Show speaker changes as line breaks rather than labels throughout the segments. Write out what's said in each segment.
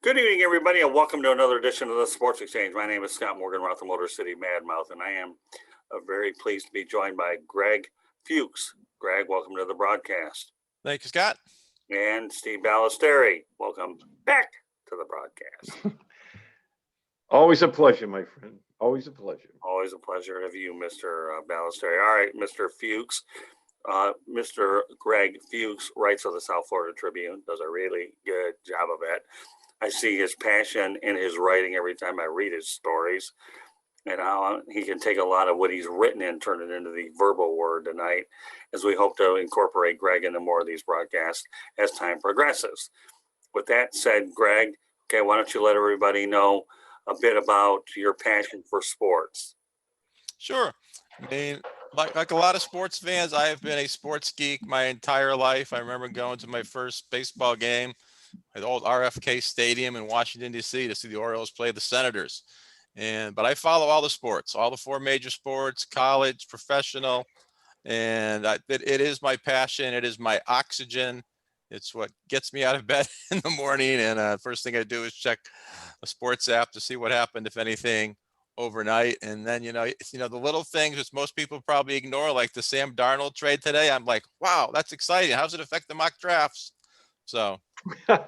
Good evening, everybody, and welcome to another edition of the Sports Exchange. My name is Scott Morgan, Roth Motor City Madmouth, and I am very pleased to be joined by Greg Fuchs. Greg, welcome to the broadcast.
Thank you, Scott.
And Steve Balestrieri, welcome back to the broadcast.
Always a pleasure, my friend. Always a pleasure.
Always a pleasure to have you, Mr. Balestrieri. All right, Mr. Fuchs. Mr. Greg Fuchs writes for the South Florida Tribune, does a really good job of it. I see his passion in his writing every time I read his stories, and how he can take a lot of what he's written and turn it into the verbal word tonight, as we hope to incorporate Greg into more of these broadcasts as time progresses. With that said, Greg, okay, why don't you let everybody know a bit about your passion for sports?
Sure. I mean, like a lot of sports fans, I have been a sports geek my entire life. I remember going to my first baseball game at the old RFK Stadium in Washington, D.C. to see the Orioles play the Senators. But I follow all the sports, all the four major sports, college, professional, and it is my passion. It is my oxygen. It's what gets me out of bed in the morning. And first thing I do is check a sports app to see what happened, if anything, overnight. And then, the little things which most people probably ignore, like the Sam Darnold trade today. I'm like, wow, that's exciting. How does it affect the mock drafts? So.
Well,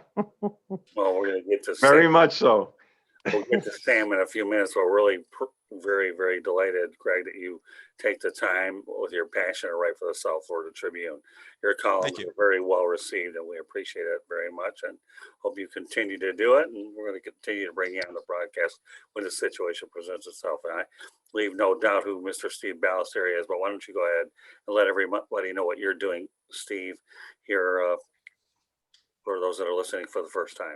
we're going to get to
Very much so.
We'll get to Sam in a few minutes. We're really very, very delighted, Greg, that you take the time with your passion to write for the South Florida Tribune. Your columns are very well received, and we appreciate it very much, and hope you continue to do it. And we're going to continue to bring you on the broadcast when the situation presents itself. And I leave no doubt who Mr. Steve Balestrieri is, but why don't you go ahead and let everybody know what you're doing, Steve, here for those that are listening for the first time.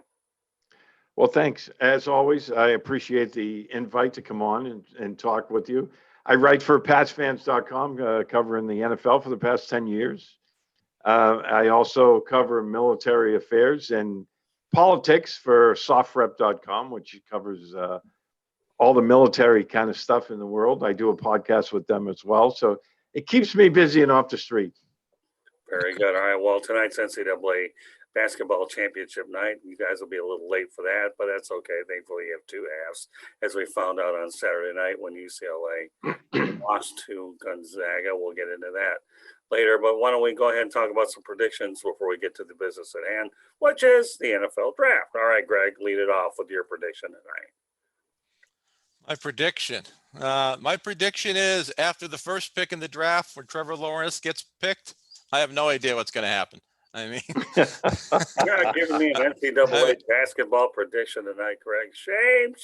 Well, thanks. As always, I appreciate the invite to come on and talk with you. I write for PatsFans.com, covering the NFL for the past 10 years. I also cover military affairs and politics for SoftRep.com, which covers all the military kind of stuff in the world. I do a podcast with them as well. So it keeps me busy and off the street.
Very good. All right. Well, tonight's NCAA basketball championship night. You guys will be a little late for that, but that's okay. Thankfully, you have two halves, as we found out on Saturday night when UCLA lost to Gonzaga. We'll get into that later, but why don't we go ahead and talk about some predictions before we get to the business at hand, which is the NFL draft. All right, Greg, lead it off with your prediction tonight.
My prediction is after the first pick in the draft, when Trevor Lawrence gets picked, I have no idea what's going to happen. I mean,
you're not giving me an NCAA basketball prediction tonight, Greg. Shame.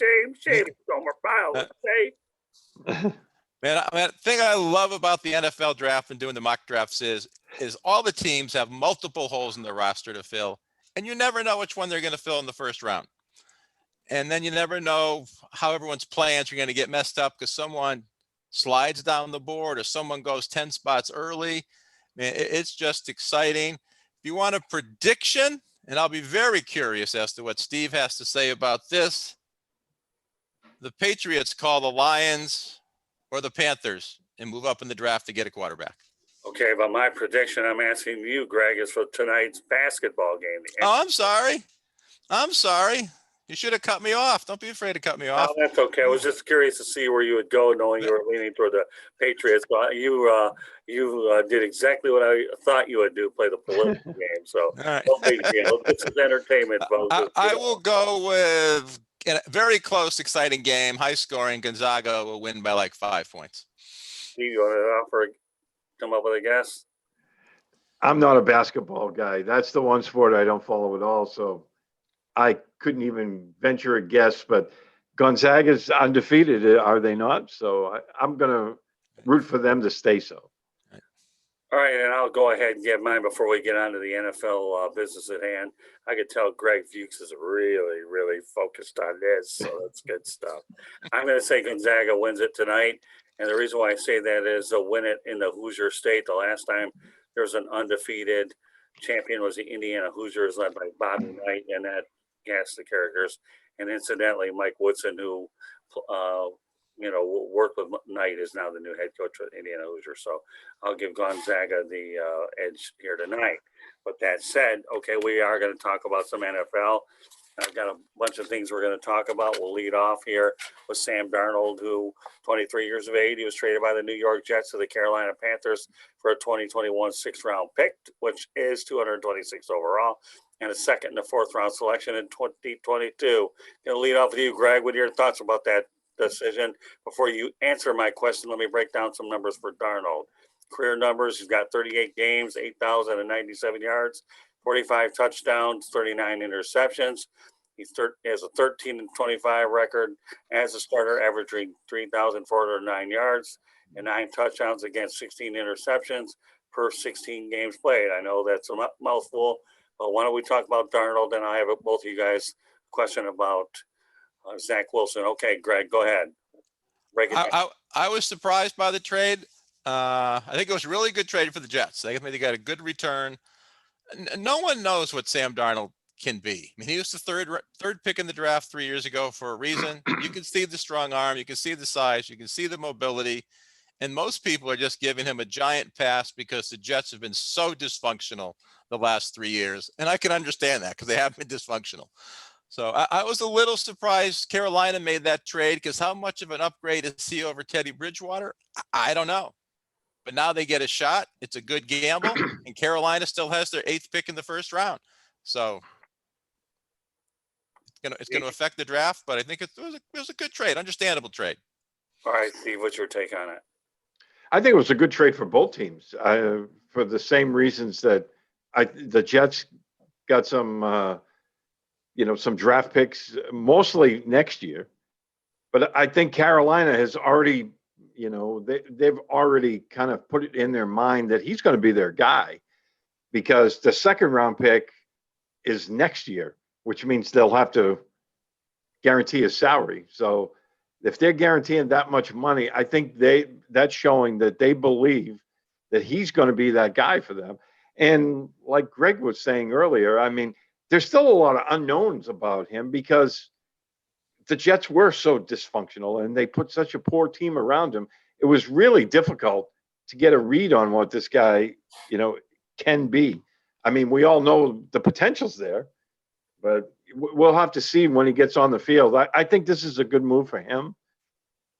Gomer Pyle, shame.
Man, the thing I love about the NFL draft and doing the mock drafts is all the teams have multiple holes in their roster to fill, and you never know which one they're going to fill in the first round. And then you never know how everyone's plans are going to get messed up because someone slides down the board or someone goes 10 spots early. Man, it's just exciting. If you want a prediction, and I'll be very curious as to what Steve has to say about this, the Patriots call the Lions or the Panthers and move up in the draft to get a quarterback.
Okay, but my prediction I'm asking you, Greg, is for tonight's basketball game.
Oh, I'm sorry. You should have cut me off. Don't be afraid to cut me off.
Oh, that's okay. I was just curious to see where you would go, knowing you were leaning toward the Patriots. But you did exactly what I thought you would do, play the political game. So
right.
No big deal. This is entertainment, folks.
I will go with a very close, exciting game, high scoring. Gonzaga will win by like 5 points.
Steve, you want to come up with a guess?
I'm not a basketball guy. That's the one sport I don't follow at all. So I couldn't even venture a guess, but Gonzaga's undefeated, are they not? So I'm going to root for them to stay so.
All right, and I'll go ahead and get mine before we get on to the NFL business at hand. I could tell Greg Fuchs is really, really focused on this, so that's good stuff. I'm going to say Gonzaga wins it tonight, and the reason why I say that is they'll win it in the Hoosier State. The last time there was an undefeated champion was the Indiana Hoosiers, led by Bobby Knight, and that gassed the characters. And incidentally, Mike Woodson, who worked with Knight, is now the new head coach of Indiana Hoosiers. So I'll give Gonzaga the edge here tonight. But that said, okay, we are going to talk about some NFL. I've got a bunch of things we're going to talk about. We'll lead off here with Sam Darnold, who 23 years of age. He was traded by the New York Jets to the Carolina Panthers for a 2021 6th-round pick, which is 226 overall, and a second and a fourth-round selection in 2022. Going to lead off with you, Greg. What are your thoughts about that decision? Before you answer my question, let me break down some numbers for Darnold. Career numbers, he's got 38 games, 8,097 yards, 45 touchdowns, 39 interceptions. He has a 13-25 record as a starter, averaging 3,409 yards and 9 touchdowns against 16 interceptions per 16 games played. I know that's a mouthful, but why don't we talk about Darnold? And I have both of you guys a question about Zach Wilson. Okay, Greg, go ahead. Break it down.
I was surprised by the trade. I think it was a really good trade for the Jets. They got a good return. No one knows what Sam Darnold can be. I mean, he was the third pick in the draft 3 years ago for a reason. You can see the strong arm, you can see the size, you can see the mobility, and most people are just giving him a giant pass because the Jets have been so dysfunctional the last 3 years, and I can understand that because they have been dysfunctional. So I was a little surprised Carolina made that trade, because how much of an upgrade is he over Teddy Bridgewater? I don't know. But now they get a shot. It's a good gamble, and Carolina still has their 8th pick in the first round. So it's gonna affect the draft, but I think it was a good trade, understandable trade.
All right, Steve, what's your take on it?
I think it was a good trade for both teams, for the same reasons that the Jets got some, some draft picks, mostly next year. But I think Carolina has already, they've already kind of put it in their mind that he's going to be their guy, because the 2nd-round pick is next year, which means they'll have to guarantee his salary. So if they're guaranteeing that much money, I think that's showing that they believe that he's going to be that guy for them. And like Greg was saying earlier, I mean, there's still a lot of unknowns about him, because the Jets were so dysfunctional and they put such a poor team around him. It was really difficult to get a read on what this guy, can be. I mean, we all know the potential's there, but we'll have to see when he gets on the field. I think this is a good move for him.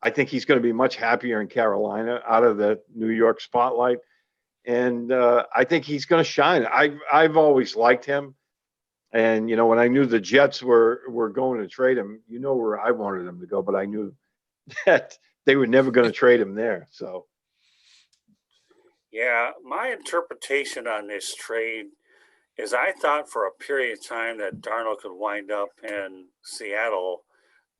I think he's going to be much happier in Carolina, out of the New York spotlight. And I think he's going to shine. I've always liked him. And, when I knew the Jets were going to trade him, where I wanted him to go, but I knew that they were never going to trade him there. So.
Yeah, my interpretation on this trade is I thought for a period of time that Darnold could wind up in Seattle.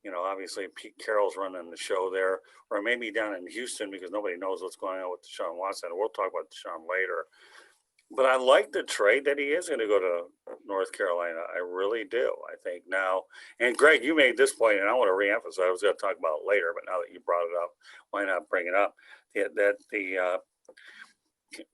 Obviously Pete Carroll's running the show there, or maybe down in Houston, because nobody knows what's going on with Deshaun Watson. We'll talk about Deshaun later. But I like the trade that he is going to go to North Carolina. I really do. I think now, and Greg, you made this point, and I want to reemphasize. I was going to talk about it later, but now that you brought it up, why not bring it up? That the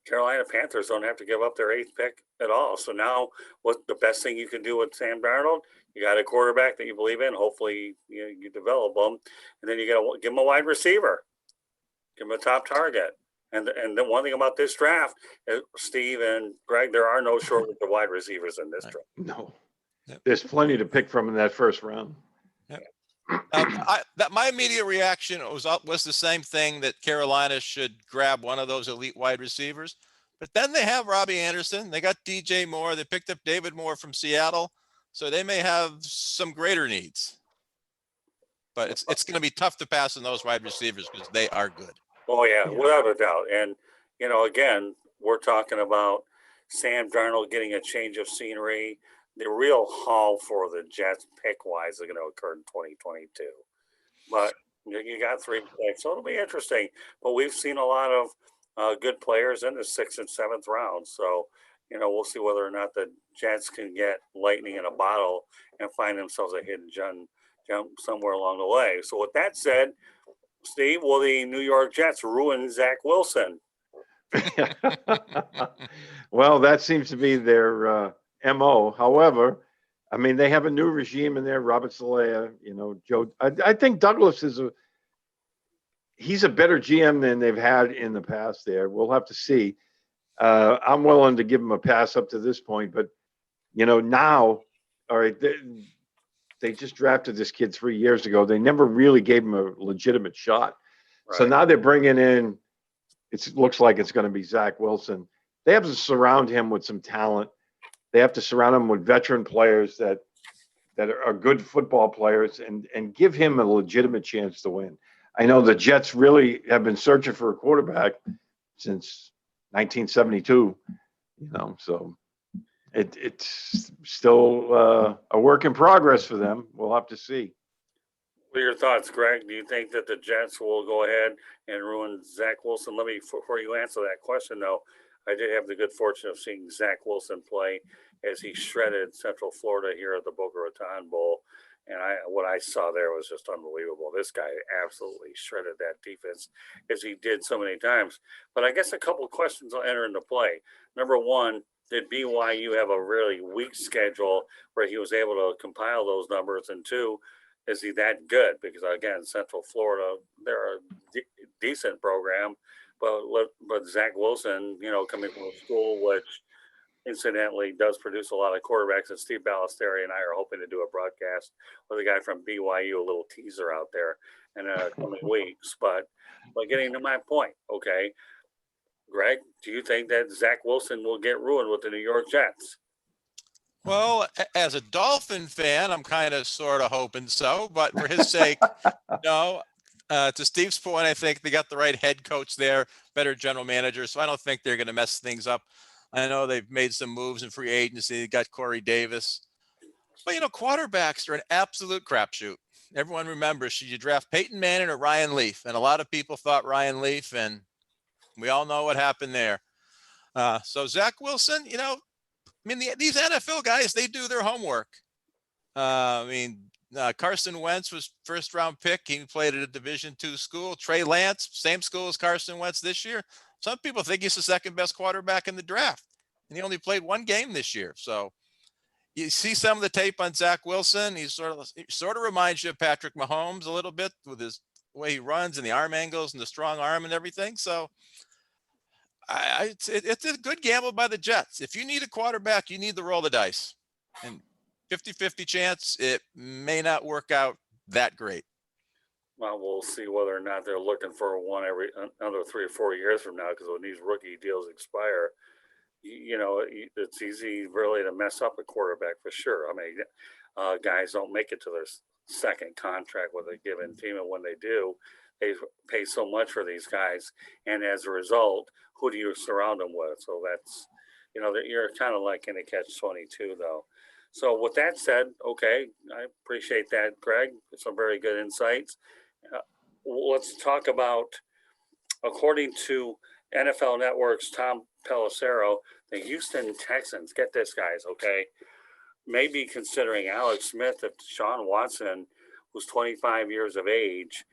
Carolina Panthers don't have to give up their 8th pick at all. So now, what the best thing you can do with Sam Darnold? You got a quarterback that you believe in. Hopefully, you develop them, and then you got to give him a wide receiver, give him a top target. And the one thing about this draft, Steve and Greg, there are no shortage of wide receivers in this draft.
No, there's plenty to pick from in that first round.
Yep. My immediate reaction was the same thing, that Carolina should grab one of those elite wide receivers. But then they have Robbie Anderson. They got DJ Moore. They picked up David Moore from Seattle. So they may have some greater needs. But it's going to be tough to pass on those wide receivers, because they are good.
Oh, yeah, without a doubt. And, again, we're talking about Sam Darnold getting a change of scenery. The real haul for the Jets pick-wise is going to occur in 2022. But you got 3 picks, so it'll be interesting. But we've seen a lot of good players in the 6th and 7th rounds. So, we'll see whether or not the Jets can get lightning in a bottle and find themselves a hidden gem somewhere along the way. So with that said, Steve, will the New York Jets ruin Zach Wilson?
Well, that seems to be their MO. However, I mean, they have a new regime in there. Robert Saleh, Joe. I think Douglas he's a better GM than they've had in the past there. We'll have to see. I'm willing to give him a pass up to this point, but now, all right, they just drafted this kid 3 years ago. They never really gave him a legitimate shot. So
Right.
now they're bringing in, it looks like it's going to be Zach Wilson. They have to surround him with some talent. They have to surround him with veteran players that are good football players and give him a legitimate chance to win. I know the Jets really have been searching for a quarterback since 1972, so it's still a work in progress for them. We'll have to see.
What are your thoughts, Greg? Do you think that the Jets will go ahead and ruin Zach Wilson? Let me, before you answer that question, though, I did have the good fortune of seeing Zach Wilson play as he shredded Central Florida here at the Boca Raton Bowl. And what I saw there was just unbelievable. This guy absolutely shredded that defense as he did so many times. But I guess a couple of questions will enter into play. Number one, did BYU have a really weak schedule where he was able to compile those numbers? And two, is he that good? Because again, Central Florida, they're a decent program, but Zach Wilson, coming from a school which incidentally does produce a lot of quarterbacks, and Steve Balestrieri and I are hoping to do a broadcast with a guy from BYU, a little teaser out there in coming weeks. But getting to my point, okay, Greg, do you think that Zach Wilson will get ruined with the New York Jets?
Well, as a Dolphin fan, I'm kind of sort of hoping so, but for his sake, no. To Steve's point, I think they got the right head coach there, better general manager, so I don't think they're going to mess things up. I know they've made some moves in free agency. They got Corey Davis. But, quarterbacks are an absolute crapshoot. Everyone remembers, should you draft Peyton Manning or Ryan Leaf? And a lot of people thought Ryan Leaf, and we all know what happened there. So Zach Wilson, these NFL guys, they do their homework. Carson Wentz was first round pick. He played at a Division II school. Trey Lance, same school as Carson Wentz this year. Some people think he's the second best quarterback in the draft, and he only played one game this year. So you see some of the tape on Zach Wilson. He sort of reminds you of Patrick Mahomes a little bit with his way he runs and the arm angles and the strong arm and everything. So it's a good gamble by the Jets. If you need a quarterback, you need to roll the dice. And 50-50 chance, it may not work out that great.
Well, we'll see whether or not they're looking for one every another 3 or 4 years from now, because when these rookie deals expire, it's easy really to mess up a quarterback for sure. I mean, guys don't make it to their second contract with a given team, and when they do, they pay so much for these guys, and as a result, who do you surround them with? So that's, you're kind of like in a catch-22 though. So with that said, okay, I appreciate that, Greg. Some very good insights. Let's talk about, according to NFL Network's Tom Pelissero, the Houston Texans, get this, guys, okay, maybe considering Alex Smith if Deshaun Watson, who's 25 years of age,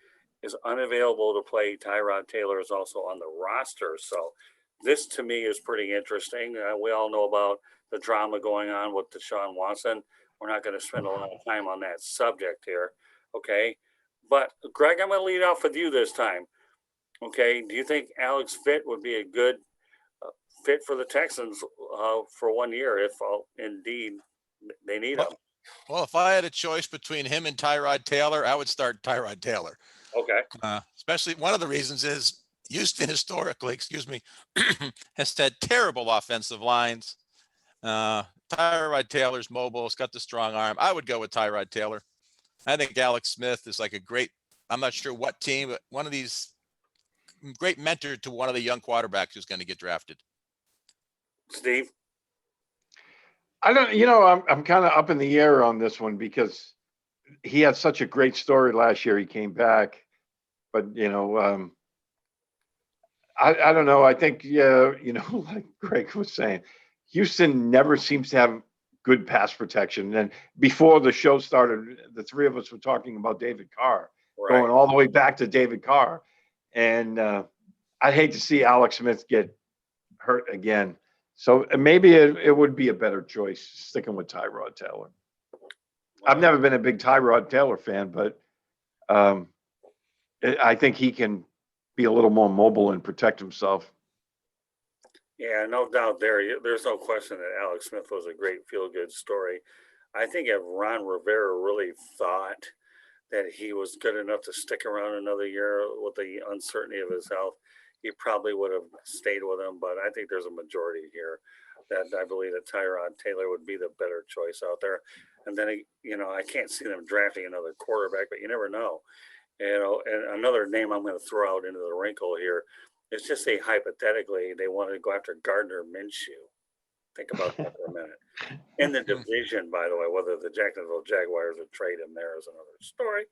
is unavailable to play. Tyrod Taylor is also on the roster. So this to me is pretty interesting. We all know about the drama going on with Deshaun Watson. We're not going to spend a lot of time on that subject here, okay? But, Greg, I'm going to lead off with you this time, okay? Do you think Alex Fit would be a good fit for the Texans for 1 year if indeed they need him?
Well, if I had a choice between him and Tyrod Taylor, I would start Tyrod Taylor.
Okay.
Especially one of the reasons is Houston historically, has had terrible offensive lines. Tyrod Taylor's mobile. It's got the strong arm. I would go with Tyrod Taylor. I think Alex Smith is like a great, I'm not sure what team, but one of these great mentor to one of the young quarterbacks who's going to get drafted.
Steve?
I don't, I'm kind of up in the air on this one because he had such a great story last year. He came back, but I don't know. I think, like Greg was saying, Houston never seems to have good pass protection. And before the show started, the three of us were talking about David Carr,
Right.
going all the way back to David Carr. And I'd hate to see Alex Smith get hurt again. So maybe it would be a better choice sticking with Tyrod Taylor. I've never been a big Tyrod Taylor fan, but I think he can be a little more mobile and protect himself.
Yeah, no doubt there's no question that Alex Smith was a great feel-good story. I think if Ron Rivera really thought that he was good enough to stick around another year with the uncertainty of his health, he probably would have stayed with him. But I think there's a majority here that I believe that Tyrod Taylor would be the better choice out there. And then, I can't see them drafting another quarterback, but you never know. And another name I'm going to throw out into the wrinkle here is just say hypothetically they wanted to go after Gardner Minshew. Think about that for a minute. In the division, by the way, whether the Jacksonville Jaguars would trade him there is another story.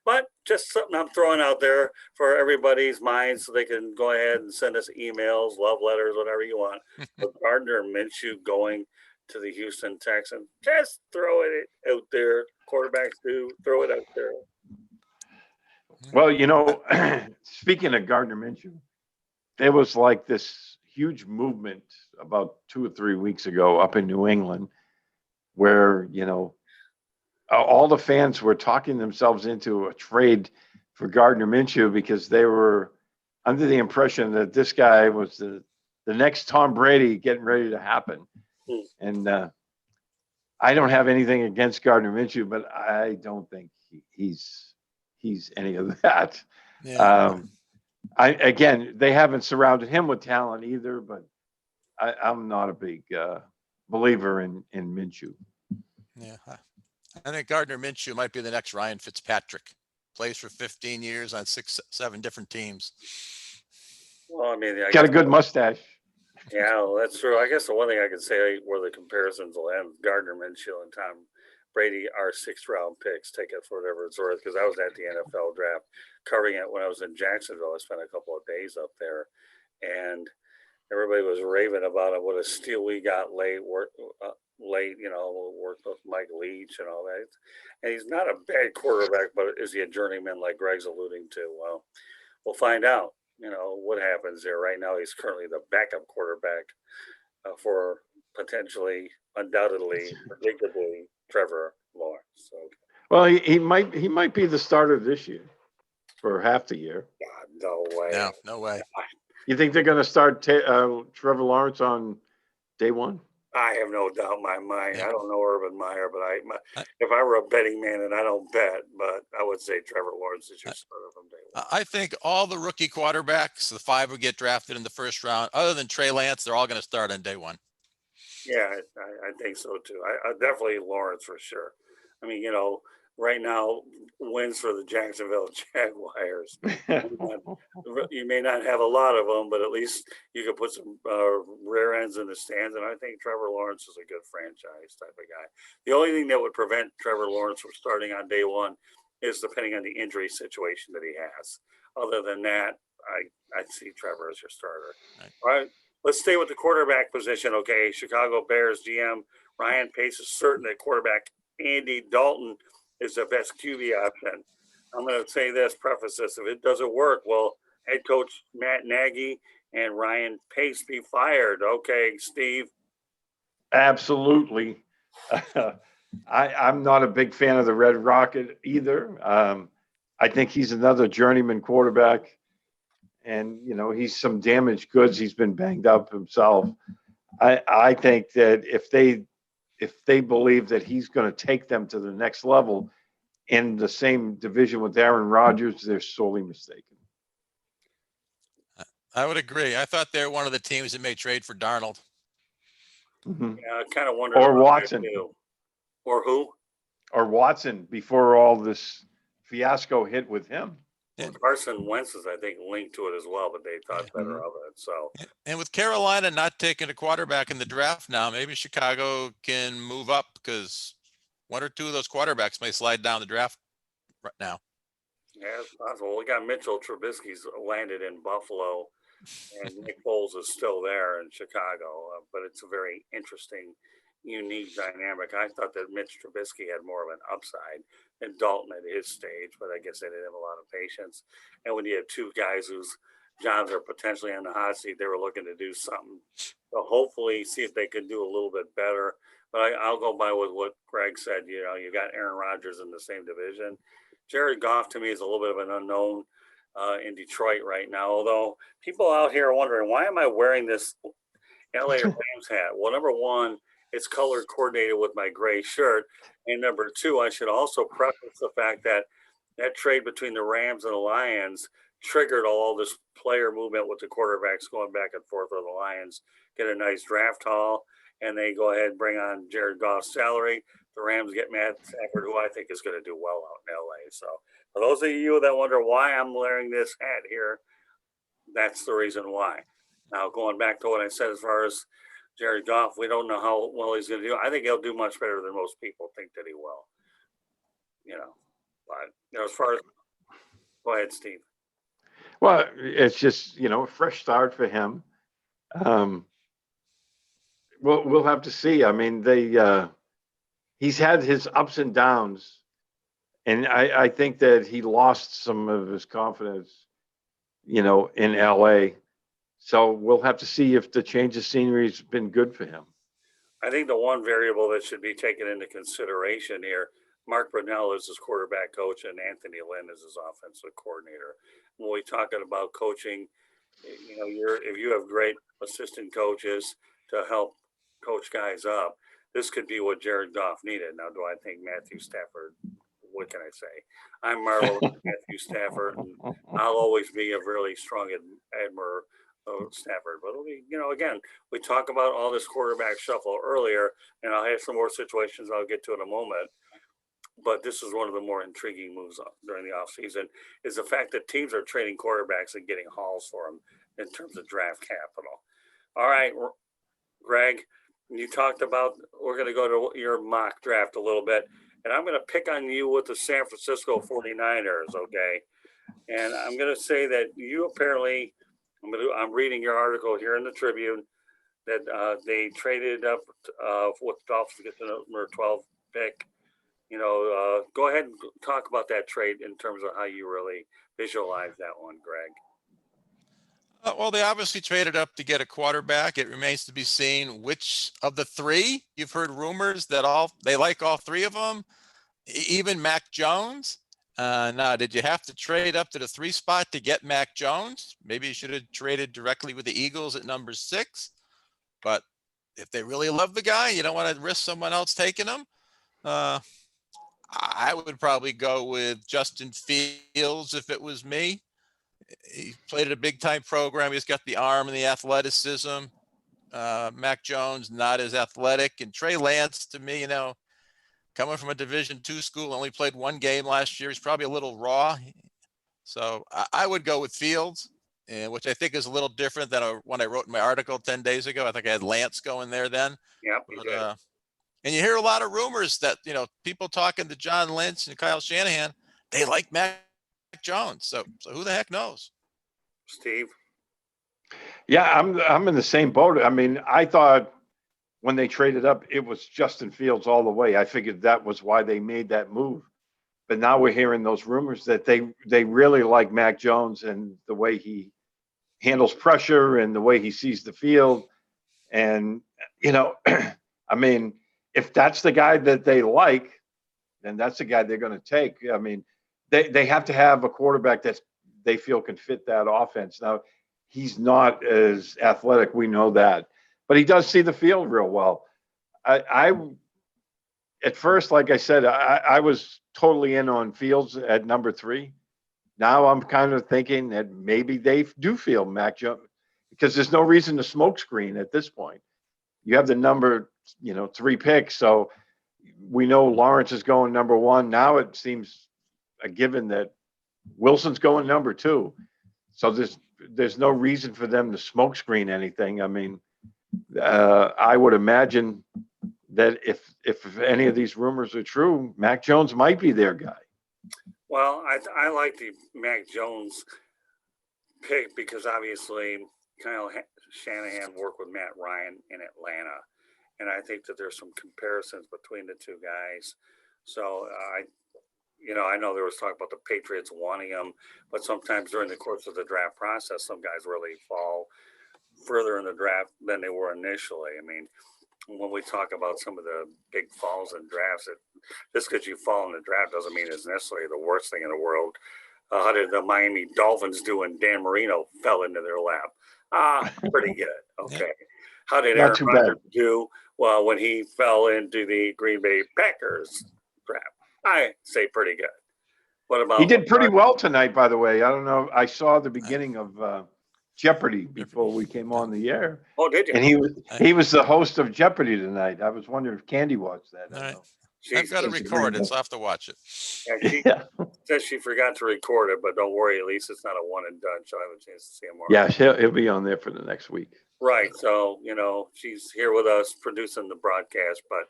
But just something I'm throwing out there for everybody's minds so they can go ahead and send us emails, love letters, whatever you want. But Gardner Minshew going to the Houston Texans, just throw it out there. Quarterbacks do throw it out there.
Well, speaking of Gardner Minshew, there was like this huge movement about 2 or 3 weeks ago up in New England where, all the fans were talking themselves into a trade for Gardner Minshew because they were under the impression that this guy was the next Tom Brady getting ready to happen. And I don't have anything against Gardner Minshew, but I don't think he's any of that.
Yeah.
They haven't surrounded him with talent either, but I'm not a big believer in Minshew.
Yeah. I think Gardner Minshew might be the next Ryan Fitzpatrick. Plays for 15 years on 6, 7 different teams.
Well, I mean,
Got a good mustache.
Yeah, well, that's true. I guess the one thing I could say where the comparisons will end, Gardner Minshew and Tom Brady are 6th-round picks. Take it for whatever it's worth, because I was at the NFL draft covering it when I was in Jacksonville. I spent a couple of days up there, and everybody was raving about it. What a steal we got late, worked with Mike Leach and all that. And he's not a bad quarterback, but is he a journeyman like Greg's alluding to? Well, we'll find out. What happens there. Right now, he's currently the backup quarterback for potentially, undoubtedly, predictably, Trevor Lawrence. So,
well, he might be the starter this year for half the year.
God, no way.
No way.
You think they're going to start Trevor Lawrence on day one?
I have no doubt in my mind.
Yeah.
I don't know Urban Meyer, but if I were a betting man, and I don't bet, but I would say Trevor Lawrence is your starter from day one.
I think all the rookie quarterbacks, the 5 who get drafted in the first round, other than Trey Lance, they're all going to start on day one.
Yeah, I think so too. I definitely Lawrence for sure. I mean, right now wins for the Jacksonville Jaguars. You may not have a lot of them, but at least you could put some rear ends in the stands. And I think Trevor Lawrence is a good franchise type of guy. The only thing that would prevent Trevor Lawrence from starting on day one is depending on the injury situation that he has. Other than that, I'd see Trevor as your starter.
Right.
All right. Let's stay with the quarterback position. Okay, Chicago Bears GM Ryan Pace is certain that quarterback Andy Dalton is the best QB option. I'm going to say this, preface this. If it doesn't work, will head coach Matt Nagy and Ryan Pace be fired? Okay, Steve.
Absolutely. I'm not a big fan of the Red Rocket either. I think he's another journeyman quarterback. And, he's some damaged goods. He's been banged up himself. I think that if they believe that he's going to take them to the next level in the same division with Aaron Rodgers, they're sorely mistaken.
I would agree. I thought they were one of the teams that may trade for Darnold.
Mm-hmm.
Yeah, I kind of wondered.
Or Watson.
Or who?
Or Watson before all this fiasco hit with him.
Well, Carson Wentz is, I think, linked to it as well, but they thought better of it. So,
and with Carolina not taking a quarterback in the draft now, maybe Chicago can move up because 1 or 2 of those quarterbacks may slide down the draft right now.
Yeah, it's possible. We got Mitchell Trubisky's landed in Buffalo, and Nick Foles is still there in Chicago. But it's a very interesting, unique dynamic. I thought that Mitch Trubisky had more of an upside than Dalton at his stage, but I guess they didn't have a lot of patience. And when you have 2 guys whose jobs are potentially on the hot seat, they were looking to do something. So hopefully see if they could do a little bit better. But I'll go by with what Greg said. You got Aaron Rodgers in the same division. Jared Goff to me is a little bit of an unknown in Detroit right now. Although people out here are wondering, why am I wearing this LA Rams hat? Well, number one, it's color coordinated with my gray shirt. And number two, I should also preface the fact that that trade between the Rams and the Lions triggered all this player movement with the quarterbacks going back and forth with the Lions, get a nice draft haul, and they go ahead and bring on Jared Goff's salary. The Rams get Matt Stafford, who I think is going to do well out in LA. So for those of you that wonder why I'm wearing this hat here, that's the reason why. Now, going back to what I said as far as Jared Goff, we don't know how well he's going to do. I think he'll do much better than most people think that he will. But as far as, go ahead, Steve.
Well, it's just, a fresh start for him. We'll have to see. I mean, he's had his ups and downs, and I think that he lost some of his confidence, in LA. So we'll have to see if the change of scenery has been good for him.
I think the one variable that should be taken into consideration here, Mark Brunell is his quarterback coach and Anthony Lynn is his offensive coordinator. When we're talking about coaching, if you have great assistant coaches to help coach guys up, this could be what Jared Goff needed. Now, do I think Matthew Stafford? What can I say? I'm Marvel Matthew Stafford, and I'll always be a really strong admirer of Stafford. But again, we talk about all this quarterback shuffle earlier, and I'll have some more situations I'll get to in a moment. But this is one of the more intriguing moves during the offseason is the fact that teams are trading quarterbacks and getting hauls for them in terms of draft capital. All right, Greg, you talked about, we're going to go to your mock draft a little bit, and I'm going to pick on you with the San Francisco 49ers, okay? And I'm going to say that you apparently, I'm reading your article here in the Tribune, that they traded up with the Dolphins to get the number 12 pick. Go ahead and talk about that trade in terms of how you really visualize that one, Greg.
Well, they obviously traded up to get a quarterback. It remains to be seen which of the three. You've heard rumors that they like all three of them, even Mac Jones. Now, did you have to trade up to the 3 spot to get Mac Jones? Maybe you should have traded directly with the Eagles at number 6. But if they really love the guy, you don't want to risk someone else taking him. I would probably go with Justin Fields if it was me. He played at a big-time program. He's got the arm and the athleticism. Mac Jones, not as athletic. And Trey Lance, to me, coming from a Division II school, only played 1 game last year. He's probably a little raw. So I would go with Fields, which I think is a little different than when I wrote in my article 10 days ago. I think I had Lance going there then.
Yeah.
And you hear a lot of rumors that, people talking to John Lynch and Kyle Shanahan, they like Mac Jones. So who the heck knows?
Steve?
Yeah, I'm in the same boat. I mean, I thought when they traded up, it was Justin Fields all the way. I figured that was why they made that move. But now we're hearing those rumors that they really like Mac Jones and the way he handles pressure and the way he sees the field. And, I mean, if that's the guy that they like, then that's the guy they're going to take. I mean, they have to have a quarterback that they feel can fit that offense. Now, he's not as athletic. We know that. But he does see the field real well. I at first, like I said, I was totally in on Fields at number 3. Now I'm kind of thinking that maybe they do feel Mac Jones because there's no reason to smoke screen at this point. You have the number, 3 picks. So we know Lawrence is going number 1. Now it seems a given that Wilson's going number 2. So there's no reason for them to smoke screen anything. I mean, I would imagine that if any of these rumors are true, Mac Jones might be their guy.
Well, I like the Mac Jones pick because obviously Kyle Shanahan worked with Matt Ryan in Atlanta. And I think that there's some comparisons between the two guys. So I know there was talk about the Patriots wanting him, but sometimes during the course of the draft process, some guys really fall further in the draft than they were initially. I mean, when we talk about some of the big falls in drafts, just because you fall in the draft doesn't mean it's necessarily the worst thing in the world. How did the Miami Dolphins do when Dan Marino fell into their lap? Pretty good. Okay. How did
Not
Aaron
too
Rodgers
bad.
do? Well, when he fell into the Green Bay Packers trap, I say pretty good. What about
He did pretty
Lamar?
well tonight, by the way. I don't know. I saw the beginning of Jeopardy before we came on the air,
Oh, did you?
and he was the host of Jeopardy tonight. I was wondering if Candy watched that.
All
I
right.
don't know.
I've got to
She's
record
agreeing.
it, so I have to watch it.
Yeah, she
Yeah,
says she forgot to record it, but don't worry. At least it's not a one and done. She'll have a chance to see him more.
yeah, he'll be on there for the next week.
Right. So, she's here with us producing the broadcast. But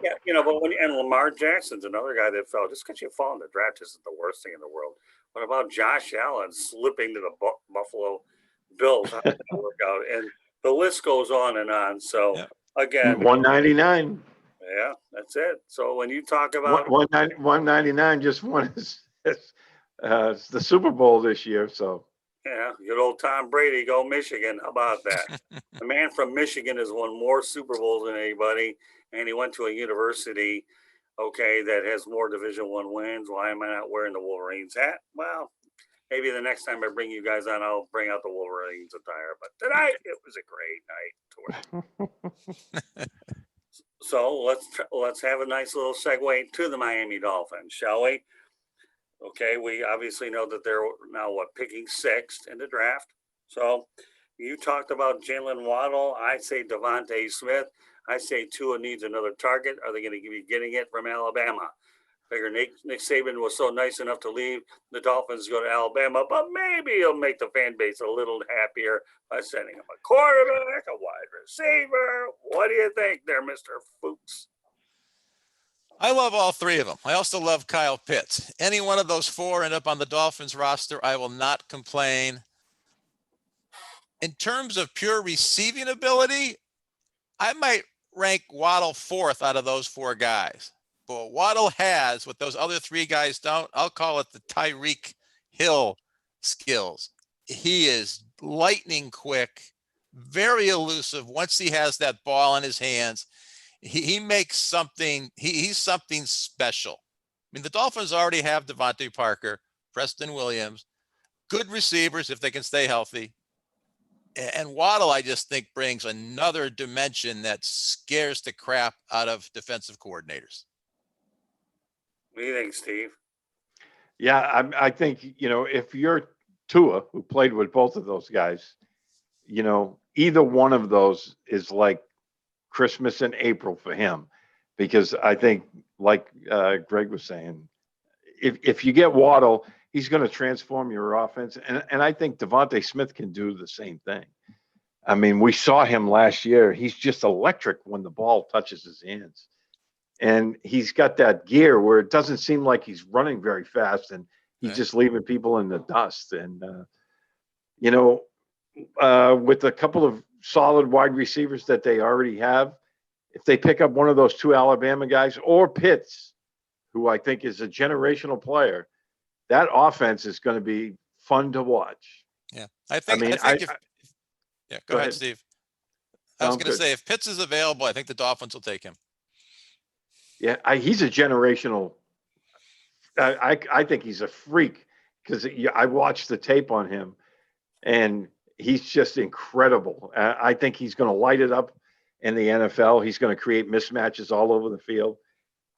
yeah, but and Lamar Jackson's another guy that fell. Just because you fall in the draft isn't the worst thing in the world. What about Josh Allen slipping to the Buffalo Bills? How did that work out? And the list goes on and on. So
Yep.
again,
199.
yeah, that's it. So when you talk about
199 just won the Super Bowl this year. So
good old Tom Brady, go Michigan. How about that? The man from Michigan has won more Super Bowls than anybody, and he went to a university, that has more Division I wins. Why am I not wearing the Wolverines hat? Well, maybe the next time I bring you guys on, I'll bring out the Wolverines attire. But tonight, it was a great night to win. So let's have a nice little segue to the Miami Dolphins, shall we? Okay, we obviously know that they're now picking sixth in the draft. So you talked about Jalen Waddle. I say Devontae Smith. I say Tua needs another target. Are they going to be getting it from Alabama? Figure Nick Saban was so nice enough to leave the Dolphins to go to Alabama, but maybe he'll make the fan base a little happier by sending him a quarterback, a wide receiver. What do you think there, Mr. Fuchs?
I love all three of them. I also love Kyle Pitts. Any one of those four end up on the Dolphins roster, I will not complain. In terms of pure receiving ability, I might rank Waddle fourth out of those four guys. But what Waddle has, what those other three guys don't, I'll call it the Tyreek Hill skills. He is lightning quick, very elusive. Once he has that ball in his hands, he makes something, he's something special. I mean, the Dolphins already have Devontae Parker, Preston Williams, good receivers if they can stay healthy. And Waddle, I just think, brings another dimension that scares the crap out of defensive coordinators.
What do you think, Steve?
yeah, I think if you're Tua, who played with both of those guys, either one of those is like Christmas in April for him, because I think, like Greg was saying, if you get Waddle, he's going to transform your offense, and I think Devontae Smith can do the same thing. I mean, we saw him last year. He's just electric when the ball touches his hands, and he's got that gear where it doesn't seem like he's running very fast, and he's just leaving people in the dust. And with a couple of solid wide receivers that they already have, if they pick up one of those two Alabama guys or Pitts, who I think is a generational player, that offense is going to be fun to watch.
Yeah, go ahead, Steve. I was going to say, if Pitts is available, I think the Dolphins will take him.
Yeah, he's a generational. I think he's a freak, because I watched the tape on him, and he's just incredible. I think he's going to light it up in the NFL. He's going to create mismatches all over the field.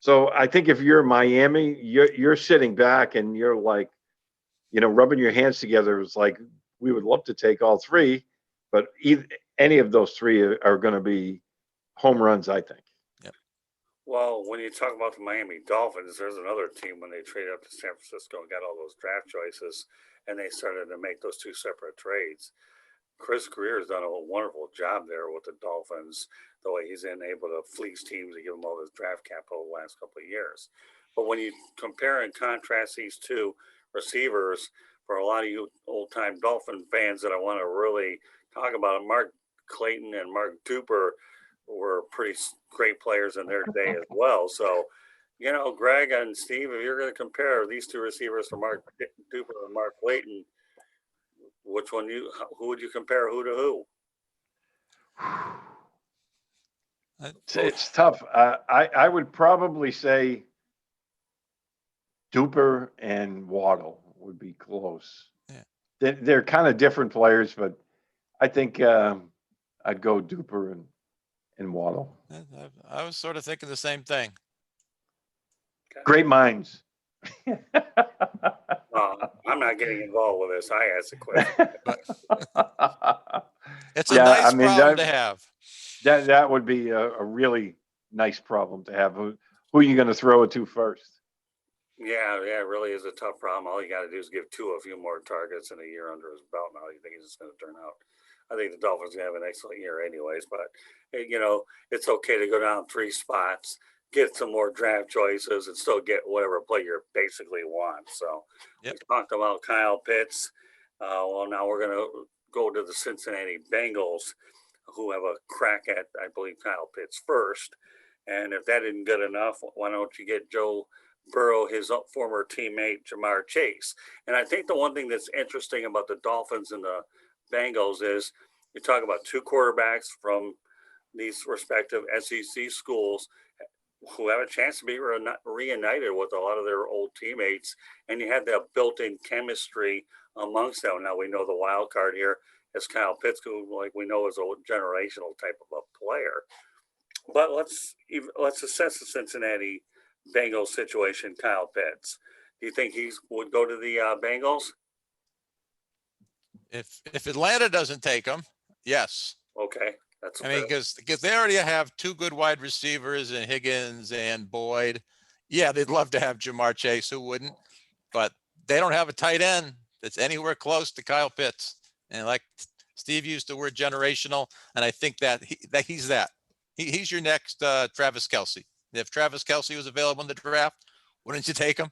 So I think if you're Miami, you're sitting back and you're like, rubbing your hands together. It's like, we would love to take all three, but any of those three are going to be home runs, I think.
Yep.
Well, when you talk about the Miami Dolphins, there's another team when they traded up to San Francisco and got all those draft choices, and they started to make those two separate trades. Chris Greer has done a wonderful job there with the Dolphins, the way he's been able to fleece teams and give them all this draft capital the last couple of years. But when you compare and contrast these two receivers, for a lot of you old-time Dolphin fans that I want to really talk about, Mark Clayton and Mark Duper were pretty great players in their day as well. So, Greg and Steve, if you're going to compare these two receivers for Mark Duper and Mark Clayton, who would you compare who to who?
It's tough. I would probably say Duper and Waddle would be close.
Yeah.
They're kind of different players, but I think I'd go Duper and Waddle.
I was sort of thinking the same thing.
Great minds.
I'm not getting involved with this. I asked the question.
It's a
Yeah,
nice
I mean,
problem to have.
that would be a really nice problem to have. Who are you going to throw it to first?
Yeah, it really is a tough problem. All you got to do is give Tua a few more targets and a year under his belt. Now you think he's just going to turn out. I think the Dolphins going to have an excellent year, anyways. But it's okay to go down 3 spots, get some more draft choices, and still get whatever player basically wants. So
Yep.
we talked about Kyle Pitts. Well, now we're going to go to the Cincinnati Bengals, who have a crack at, I believe, Kyle Pitts first. And if that isn't good enough, why don't you get Joe Burrow, his former teammate Jamar Chase? And I think the one thing that's interesting about the Dolphins and the Bengals is you talk about 2 quarterbacks from these respective SEC schools who have a chance to be reunited with a lot of their old teammates, and you have that built-in chemistry amongst them. Now we know the wild card here is Kyle Pitts, who, like we know, is a generational type of a player. But let's assess the Cincinnati Bengals situation. Kyle Pitts, do you think he would go to the Bengals?
If Atlanta doesn't take him, yes.
Okay, that's.
I mean, because they already have 2 good wide receivers in Higgins and Boyd. Yeah, they'd love to have Jamar Chase. Who wouldn't? But they don't have a tight end that's anywhere close to Kyle Pitts. And like Steve used the word generational, and I think that he's that. He's your next Travis Kelce. If Travis Kelce was available in the draft, wouldn't you take him?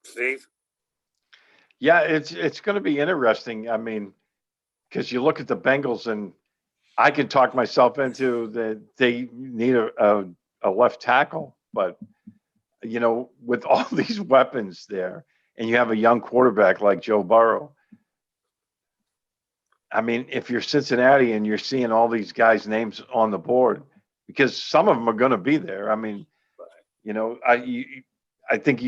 Steve?
Yeah, it's going to be interesting. I mean, because you look at the Bengals, and I can talk myself into that they need a left tackle, but with all these weapons there, and you have a young quarterback like Joe Burrow. I mean, if you're Cincinnati and you're seeing all these guys' names on the board, because some of them are going to be there. I mean, I think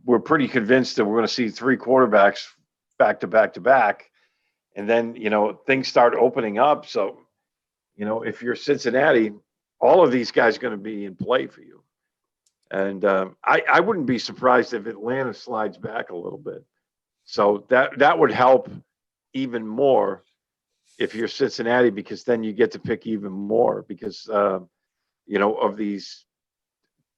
we're pretty convinced that we're going to see 3 quarterbacks back to back to back, and then things start opening up. So, if you're Cincinnati, all of these guys are going to be in play for you, and I wouldn't be surprised if Atlanta slides back a little bit. So that would help even more if you're Cincinnati, because then you get to pick even more because, of these,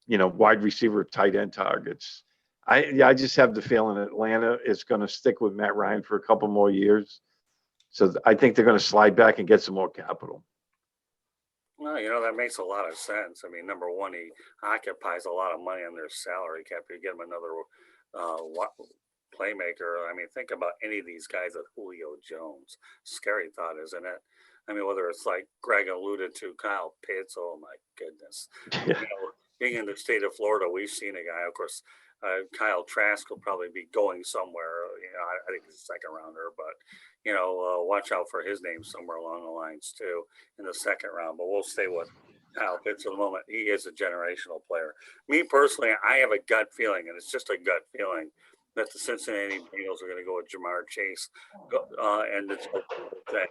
wide receiver tight end targets. I just have the feeling Atlanta is going to stick with Matt Ryan for a couple more years. So I think they're going to slide back and get some more capital.
Well, that makes a lot of sense. I mean, number one, he occupies a lot of money on their salary cap. You get him another playmaker. I mean, think about any of these guys with Julio Jones. Scary thought, isn't it? I mean, whether it's like Greg alluded to, Kyle Pitts. Oh my goodness! Being in the state of Florida, we've seen a guy. Of course, Kyle Trask will probably be going somewhere. I think he's a second rounder, but watch out for his name somewhere along the lines too in the second round. But we'll stay with Kyle Pitts for the moment. He is a generational player. Me personally, I have a gut feeling, and it's just a gut feeling, that the Cincinnati Bengals are going to go with Jamar Chase, and it's thing.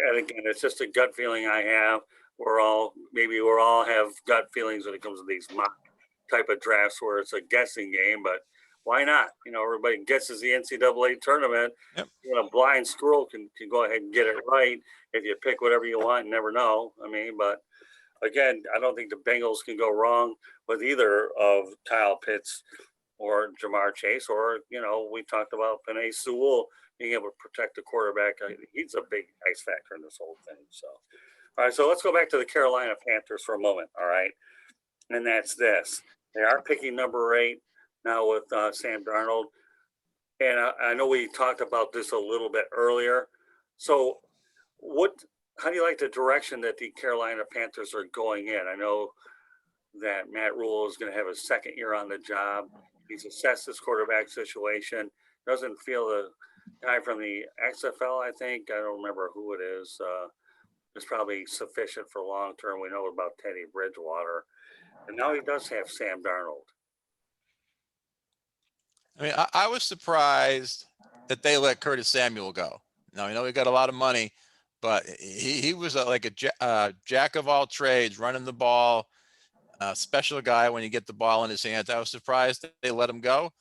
And again, it's just a gut feeling I have. We're all have gut feelings when it comes to these mock type of drafts where it's a guessing game, but why not? Everybody guesses the NCAA tournament.
Yep.
A blind squirrel can go ahead and get it right if you pick whatever you want and never know. I mean, but again, I don't think the Bengals can go wrong with either of Kyle Pitts or Jamar Chase, or, we talked about Penei Sewell being able to protect the quarterback. He's a big X factor in this whole thing. So, all right, so let's go back to the Carolina Panthers for a moment, all right? And that's this. They are picking number 8 now with Sam Darnold. And I know we talked about this a little bit earlier. So how do you like the direction that the Carolina Panthers are going in? I know that Matt Rule is going to have a second year on the job. He's assessed his quarterback situation. Doesn't feel the guy from the XFL, I think, I don't remember who it is probably sufficient for long term. We know about Teddy Bridgewater. And now he does have Sam Darnold.
I mean, I was surprised that they let Curtis Samuel go. Now I know he got a lot of money, but he was like a jack of all trades, running the ball, special guy when you get the ball in his hands. I was surprised that they let him go.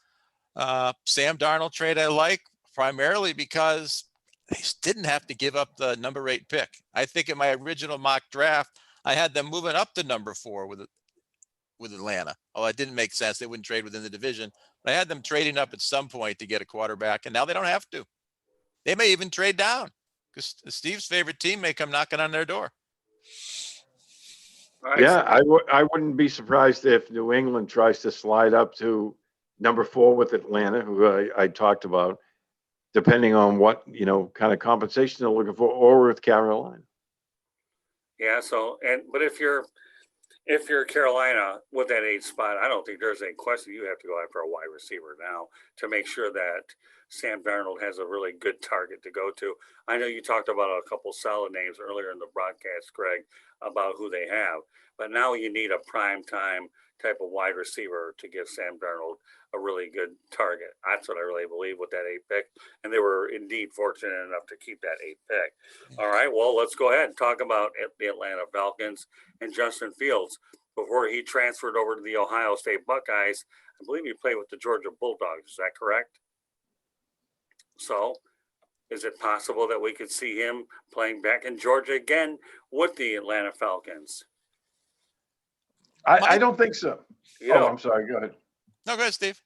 Sam Darnold trade I like primarily because they didn't have to give up the number 8 pick. I think in my original mock draft, I had them moving up to number 4 with Atlanta. Although it didn't make sense. They wouldn't trade within the division. But I had them trading up at some point to get a quarterback, and now they don't have to. They may even trade down because Steve's favorite team may come knocking on their door.
All right.
Yeah, I wouldn't be surprised if New England tries to slide up to number 4 with Atlanta, who I talked about, depending on what, kind of compensation they're looking for, or with Carolina.
Yeah. So, but if you're Carolina with that 8 spot, I don't think there's any question you have to go after a wide receiver now to make sure that Sam Darnold has a really good target to go to. I know you talked about a couple solid names earlier in the broadcast, Greg, about who they have, but now you need a prime time type of wide receiver to give Sam Darnold a really good target. That's what I really believe with that 8 pick. And they were indeed fortunate enough to keep that 8 pick. All right, well, let's go ahead and talk about the Atlanta Falcons and Justin Fields. Before he transferred over to the Ohio State Buckeyes, I believe he played with the Georgia Bulldogs. Is that correct? So is it possible that we could see him playing back in Georgia again with the Atlanta Falcons?
I don't think so. I'm sorry. Go ahead.
No, go ahead, Steve.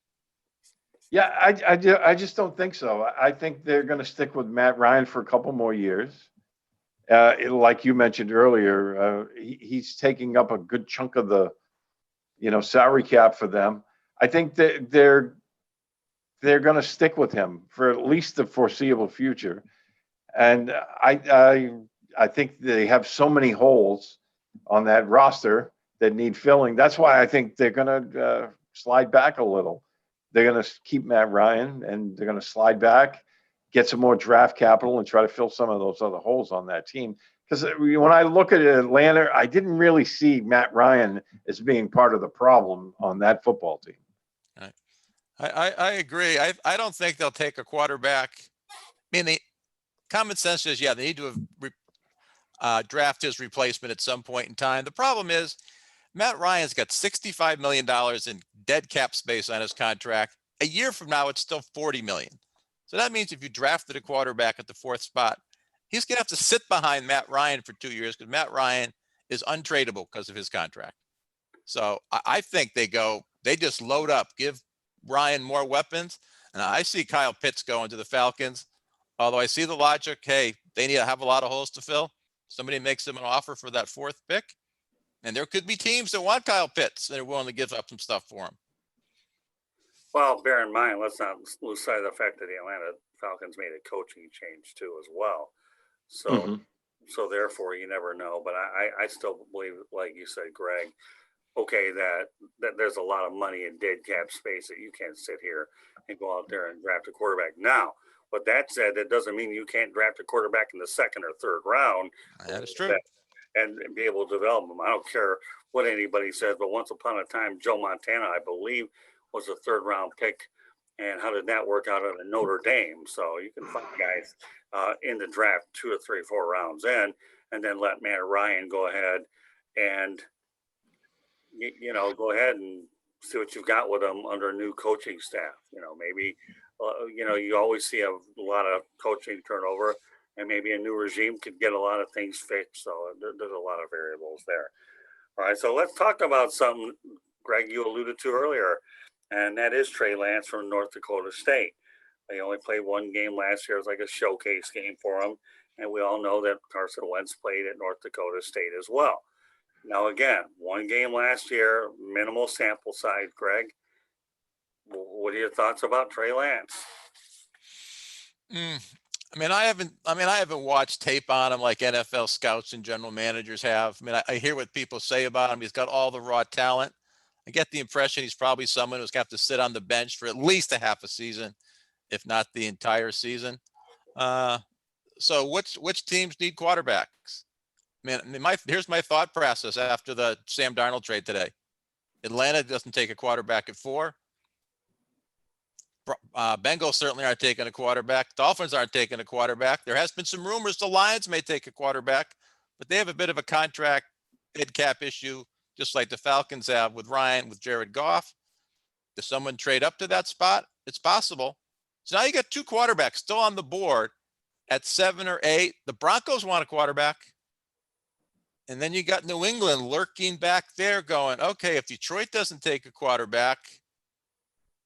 Yeah, I just don't think so. I think they're going to stick with Matt Ryan for a couple more years. Like you mentioned earlier, he's taking up a good chunk of the, salary cap for them. I think that they're going to stick with him for at least the foreseeable future. And I think they have so many holes on that roster that need filling. That's why I think they're going to slide back a little. They're going to keep Matt Ryan, and they're going to slide back, get some more draft capital, and try to fill some of those other holes on that team. Because when I look at Atlanta, I didn't really see Matt Ryan as being part of the problem on that football team.
I agree. I don't think they'll take a quarterback. I mean, the common sense is, they need to have draft his replacement at some point in time. The problem is Matt Ryan's got $65 million in dead cap space on his contract. A year from now, it's still $40 million. So that means if you drafted a quarterback at the 4th spot, he's going to have to sit behind Matt Ryan for 2 years because Matt Ryan is untradeable because of his contract. So I think they just load up, give Ryan more weapons. And I see Kyle Pitts going to the Falcons. Although I see the logic, hey, they need to have a lot of holes to fill. Somebody makes them an offer for that 4th pick. And there could be teams that want Kyle Pitts that are willing to give up some stuff for him.
Well, bear in mind, let's not lose sight of the fact that the Atlanta Falcons made a coaching change too as well. So, so therefore, you never know. But I still believe, like you said, Greg, okay, that there's a lot of money in dead cap space that you can't sit here and go out there and draft a quarterback. Now, with that said, that doesn't mean you can't draft a quarterback in the 2nd or 3rd round.
That is true.
And be able to develop them. I don't care what anybody says, but once upon a time, Joe Montana, I believe, was a 3rd round pick. And how did that work out at Notre Dame? So you can find guys in the draft 2 or 3, 4 rounds in, and then let Matt Ryan go ahead and, go ahead and see what you've got with them under a new coaching staff. Maybe, you always see a lot of coaching turnover. And maybe a new regime could get a lot of things fixed. So there's a lot of variables there. All right, so let's talk about something, Greg, you alluded to earlier, and that is Trey Lance from North Dakota State. They only played 1 game last year. It was like a showcase game for them. And we all know that Carson Wentz played at North Dakota State as well. Now, again, 1 game last year, minimal sample size, Greg. What are your thoughts about Trey Lance?
I haven't watched tape on him like NFL scouts and general managers have. I hear what people say about him. He's got all the raw talent. I get the impression he's probably someone who's going to have to sit on the bench for at least a half a season, if not the entire season. So which teams need quarterbacks? Here's my thought process after the Sam Darnold trade today. Atlanta doesn't take a quarterback at 4. Bengals certainly aren't taking a quarterback. Dolphins aren't taking a quarterback. There has been some rumors the Lions may take a quarterback, but they have a bit of a contract dead cap issue, just like the Falcons have with Jared Goff. Does someone trade up to that spot? It's possible. So now you got two quarterbacks still on the board at 7 or 8. The Broncos want a quarterback. And then you got New England lurking back there going, okay, if Detroit doesn't take a quarterback,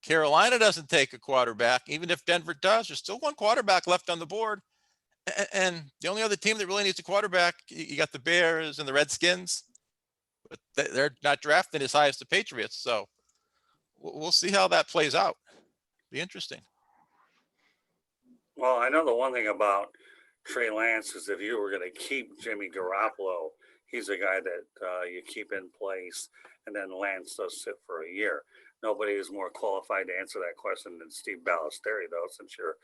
Carolina doesn't take a quarterback, even if Denver does, there's still one quarterback left on the board. And the only other team that really needs a quarterback, you got the Bears and the Redskins, but they're not drafting as high as the Patriots. So we'll see how that plays out. Be interesting.
Well, I know the one thing about Trey Lance is if you were going to keep Jimmy Garoppolo, he's a guy that you keep in place, and then Lance does sit for a year. Nobody is more qualified to answer that question than Steve Balestrieri, though, since you're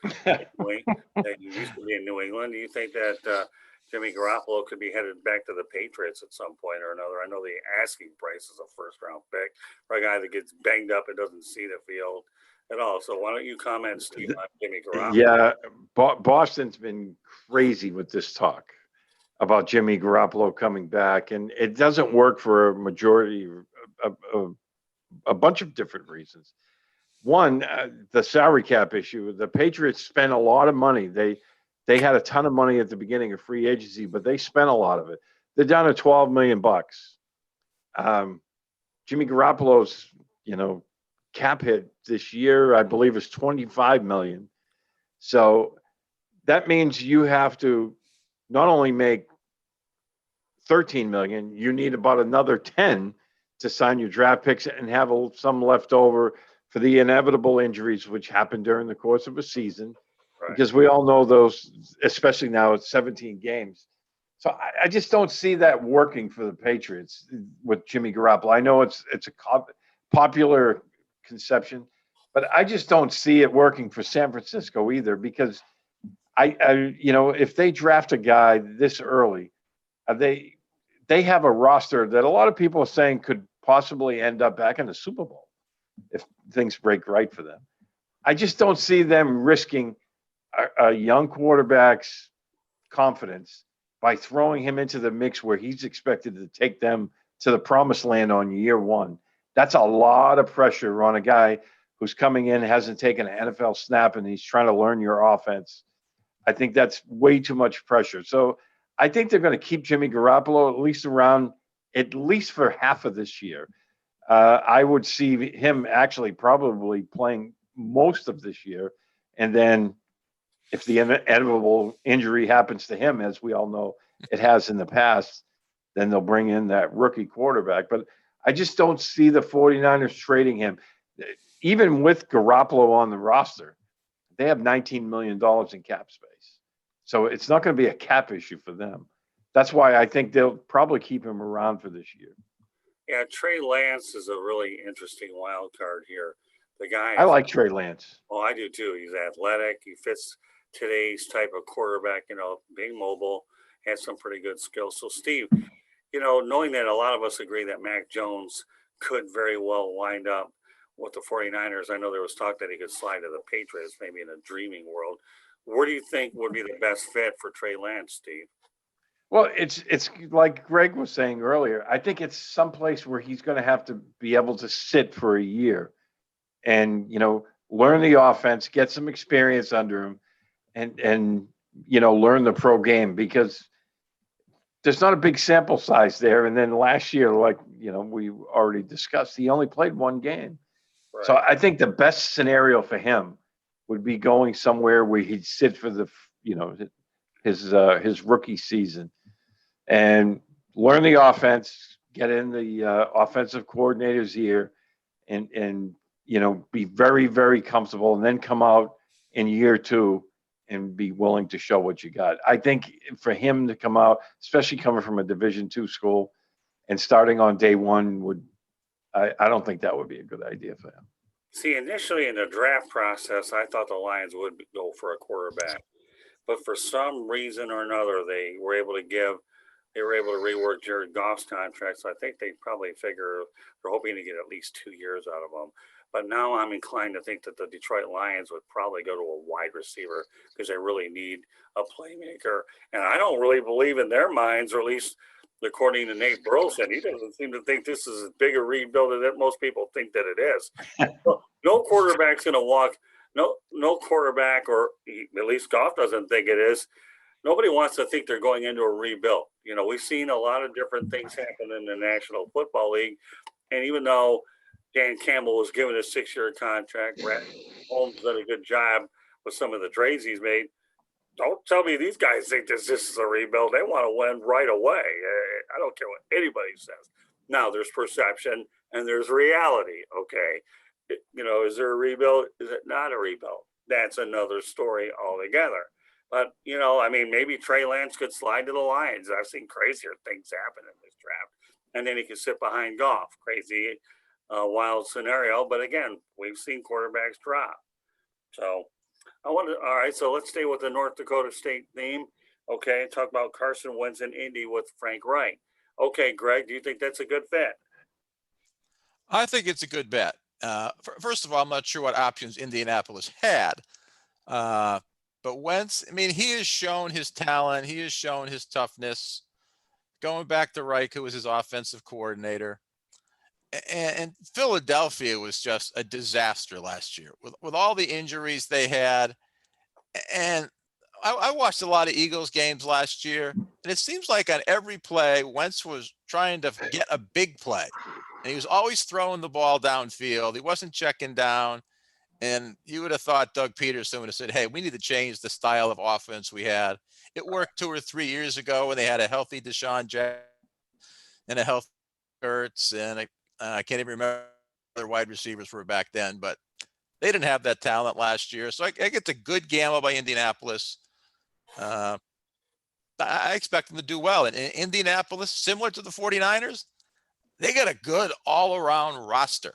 you used to be in New England. Do you think that Jimmy Garoppolo could be headed back to the Patriots at some point or another? I know the asking price is a first-round pick for a guy that gets banged up and doesn't see the field at all. So why don't you comment, Steve, on Jimmy Garoppolo?
Yeah, Boston's been crazy with this talk about Jimmy Garoppolo coming back, and it doesn't work for a majority of a bunch of different reasons. One, the salary cap issue. The Patriots spent a lot of money. They had a ton of money at the beginning of free agency, but they spent a lot of it. They're down to $12 million. Jimmy Garoppolo's, cap hit this year, I believe, is $25 million. So that means you have to not only make $13 million, you need about another 10 to sign your draft picks and have some left over for the inevitable injuries which happen during the course of a season. Right. Because we all know those, especially now it's 17 games. So I just don't see that working for the Patriots with Jimmy Garoppolo. I know it's a popular conception, but I just don't see it working for San Francisco either, because if they draft a guy this early, they have a roster that a lot of people are saying could possibly end up back in the Super Bowl if things break right for them. I just don't see them risking a young quarterback's confidence by throwing him into the mix where he's expected to take them to the promised land on year one. That's a lot of pressure on a guy who's coming in, hasn't taken an NFL snap, and he's trying to learn your offense. I think that's way too much pressure. So I think they're going to keep Jimmy Garoppolo at least for half of this year. I would see him actually probably playing most of this year. And then if the inevitable injury happens to him, as we all know it has in the past, then they'll bring in that rookie quarterback. But I just don't see the 49ers trading him. Even with Garoppolo on the roster, they have $19 million in cap space. So it's not going to be a cap issue for them. That's why I think they'll probably keep him around for this year.
Yeah, Trey Lance is a really interesting wild card here. The guy,
I like Trey Lance.
Oh, I do too. He's athletic. He fits today's type of quarterback, being mobile, has some pretty good skills. So, Steve, knowing that a lot of us agree that Mac Jones could very well wind up with the 49ers, I know there was talk that he could slide to the Patriots, maybe in a dreaming world. Where do you think would be the best fit for Trey Lance, Steve?
Well, it's like Greg was saying earlier. I think it's someplace where he's going to have to be able to sit for a year and, learn the offense, get some experience under him, and learn the pro game, because there's not a big sample size there. And then last year, like, we already discussed, he only played one game. Right. So I think the best scenario for him would be going somewhere where he'd sit for the, his rookie season and learn the offense, get in the offensive coordinator's ear and be very, very comfortable, and then come out in year two and be willing to show what you got. I think for him to come out, especially coming from a Division II school and starting on day one I don't think that would be a good idea for him.
See, initially in the draft process, I thought the Lions would go for a quarterback. But for some reason or another, they were able to give they were able to rework Jared Goff's contract. So I think they probably figure they're hoping to get at least 2 years out of him. But now I'm inclined to think that the Detroit Lions would probably go to a wide receiver because they really need a playmaker. And I don't really believe in their minds, or at least according to Nate Burleson, he doesn't seem to think this is as big a rebuild as most people think that it is. No quarterback's going to walk. No quarterback, or at least Goff doesn't think it is. Nobody wants to think they're going into a rebuild. You know, we've seen a lot of different things happen in the National Football League. And even though Dan Campbell was given a 6-year contract, Rat Holmes did a good job with some of the trades he's made. Don't tell me these guys think this is a rebuild. They want to win right away. I don't care what anybody says. Now, there's perception and there's reality, okay? You know, is there a rebuild? Is it not a rebuild? That's another story altogether. But, you know, I mean, maybe Trey Lance could slide to the Lions. I've seen crazier things happen in this draft. And then he could sit behind Goff. Crazy, wild scenario. But again, we've seen quarterbacks drop. So all right, so let's stay with the North Dakota State theme. Okay, talk about Carson Wentz in Indy with Frank Reich. Okay, Greg, do you think that's a good fit?
I think it's a good bet. First of all, I'm not sure what options Indianapolis had. But Wentz, I mean, he has shown his talent. He has shown his toughness. Going back to Reich, who was his offensive coordinator. And Philadelphia was just a disaster last year with all the injuries they had. And I watched a lot of Eagles games last year, and it seems like on every play, Wentz was trying to get a big play. And he was always throwing the ball downfield. He wasn't checking down. And you would have thought Doug Peterson would have said, hey, we need to change the style of offense we had. It worked 2 or 3 years ago when they had a healthy Deshaun Jackson and a healthy Ertz, and I can't even remember their wide receivers were back then, but they didn't have that talent last year. So I get a good gamble by Indianapolis. I expect them to do well. And in Indianapolis, similar to the 49ers, they got a good all-around roster.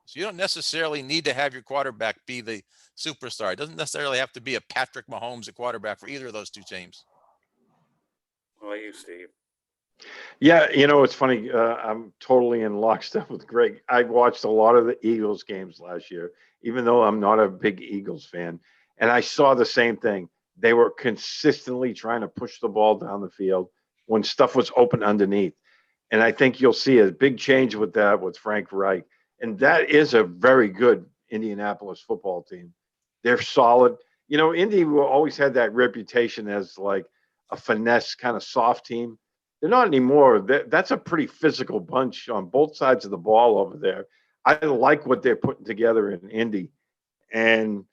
So you don't necessarily need to have your quarterback be the superstar. It doesn't necessarily have to be a Patrick Mahomes at quarterback for either of those two teams.
What about you, Steve?
Yeah, you know, it's funny. I'm totally in lockstep with Greg. I watched a lot of the Eagles games last year, even though I'm not a big Eagles fan. And I saw the same thing. They were consistently trying to push the ball down the field when stuff was open underneath. And I think you'll see a big change with that with Frank Reich. And that is a very good Indianapolis football team. They're solid. You know, Indy always had that reputation as like a finesse kind of soft team. They're not anymore. That's a pretty physical bunch on both sides of the ball over there. I like what they're putting together in Indy. And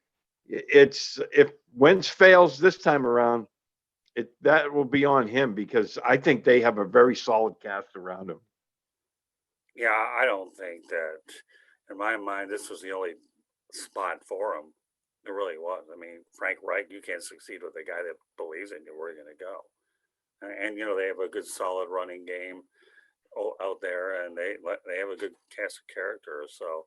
it's if Wentz fails this time around, that will be on him because I think they have a very solid cast around him.
Yeah, I don't think that, in my mind, this was the only spot for him. It really was. I mean, Frank Reich, you can't succeed with a guy that believes in you where you're going to go. And you know, they have a good solid running game out there, and they have a good cast of characters. So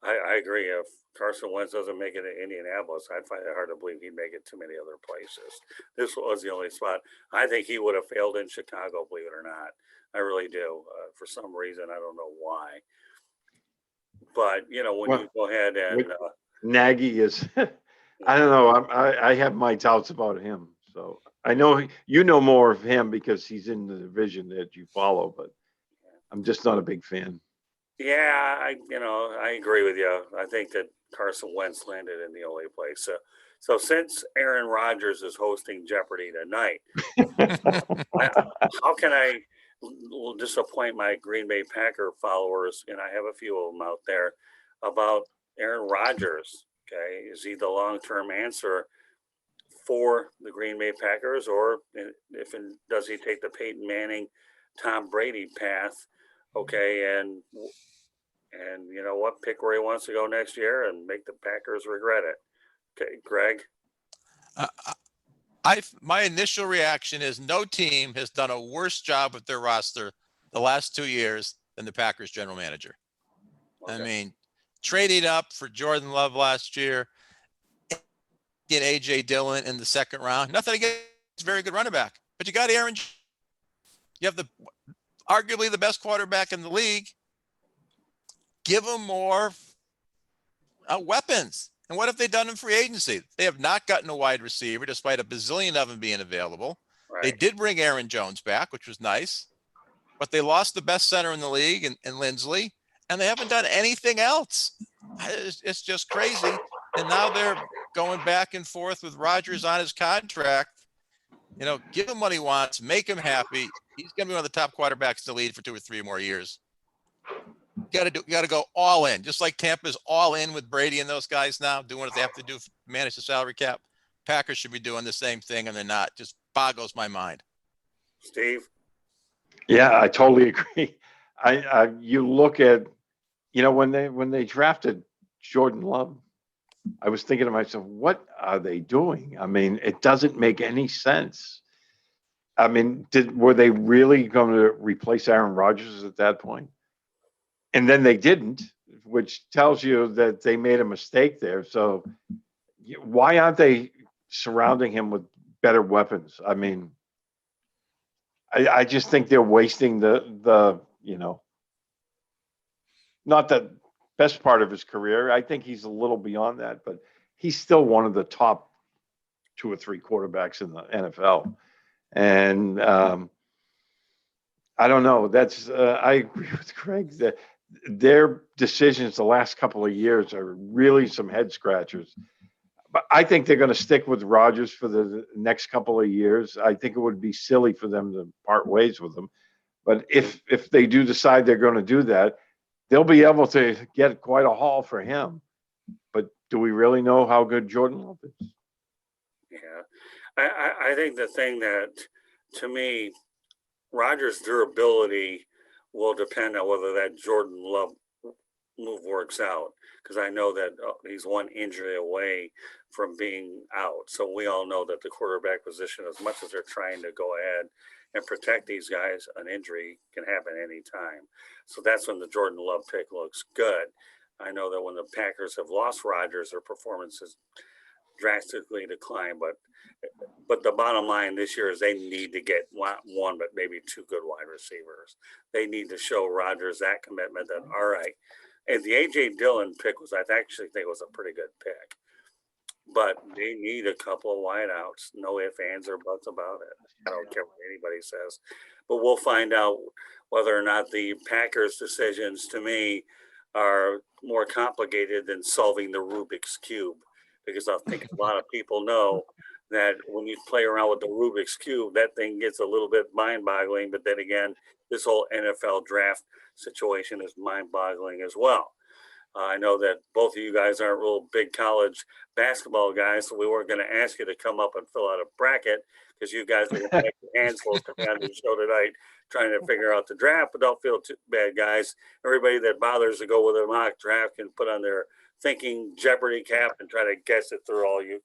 I agree. If Carson Wentz doesn't make it in Indianapolis, I'd find it hard to believe he'd make it to many other places. This was the only spot. I think he would have failed in Chicago, believe it or not. I really do. For some reason, I don't know why. But you know, when you go ahead and
Nagy is, I don't know. I have my doubts about him. So I know you know more of him because he's in the division that you follow, but I'm just not a big fan.
yeah, I agree with you. I think that Carson Wentz landed in the only place. So since Aaron Rodgers is hosting Jeopardy tonight, how can I disappoint my Green Bay Packer followers? And I have a few of them out there about Aaron Rodgers. Okay, is he the long-term answer for the Green Bay Packers, or does he take the Peyton Manning, Tom Brady path? Okay, and you know what, pick where he wants to go next year and make the Packers regret it. Okay, Greg.
My initial reaction is no team has done a worse job with their roster the last 2 years than the Packers general manager. Okay. I mean, trading up for Jordan Love last year, get AJ Dillon in the second round. Nothing against very good running back, but you got Aaron. You have arguably the best quarterback in the league. Give him more weapons. And what have they done in free agency? They have not gotten a wide receiver despite a bazillion of them being available.
Right.
They did bring Aaron Jones back, which was nice, but they lost the best center in the league in Lindsley, and they haven't done anything else. It's just crazy. And now they're going back and forth with Rodgers on his contract. Give him what he wants, make him happy. He's going to be one of the top quarterbacks in the league for 2 or 3 more years. Got to go all in, just like Tampa's all in with Brady and those guys now, doing what they have to do to manage the salary cap. Packers should be doing the same thing, and they're not. Just boggles my mind.
Steve?
Yeah, I totally agree. You look at, when they drafted Jordan Love, I was thinking to myself, what are they doing? I mean, it doesn't make any sense. I mean, were they really going to replace Aaron Rodgers at that point? And then they didn't, which tells you that they made a mistake there. So why aren't they surrounding him with better weapons? I mean, I just think they're wasting the not the best part of his career. I think he's a little beyond that, but he's still one of the top 2 or 3 quarterbacks in the NFL. And I don't know. I agree with Greg that their decisions the last couple of years are really some head scratchers. But I think they're going to stick with Rodgers for the next couple of years. I think it would be silly for them to part ways with him. But if they do decide they're going to do that, they'll be able to get quite a haul for him. But do we really know how good Jordan Love is?
Yeah. I think the thing that, to me, Rodgers' durability will depend on whether that Jordan Love move works out, because I know that he's one injury away from being out. So we all know that the quarterback position, as much as they're trying to go ahead and protect these guys, an injury can happen anytime. So that's when the Jordan Love pick looks good. I know that when the Packers have lost Rodgers, their performances drastically declined, but the bottom line this year is they need to get one, but maybe 2 good wide receivers. They need to show Rodgers that commitment that, all right. And the A.J. Dillon pick I actually think was a pretty good pick. But they need a couple of wideouts. No ifs, ands, or buts about it. I don't care what anybody says. But we'll find out whether or not the Packers' decisions, to me, are more complicated than solving the Rubik's Cube. Because I think a lot of people know that when you play around with the Rubik's Cube, that thing gets a little bit mind-boggling. But then again, this whole NFL draft situation is mind-boggling as well. I know that both of you guys aren't real big college basketball guys, so we weren't going to ask you to come up and fill out a bracket because you guys are going to make your hands full coming on the show tonight trying to figure out the draft. But don't feel too bad, guys. Everybody that bothers to go with a mock draft can put on their thinking Jeopardy cap and try to guess it through all you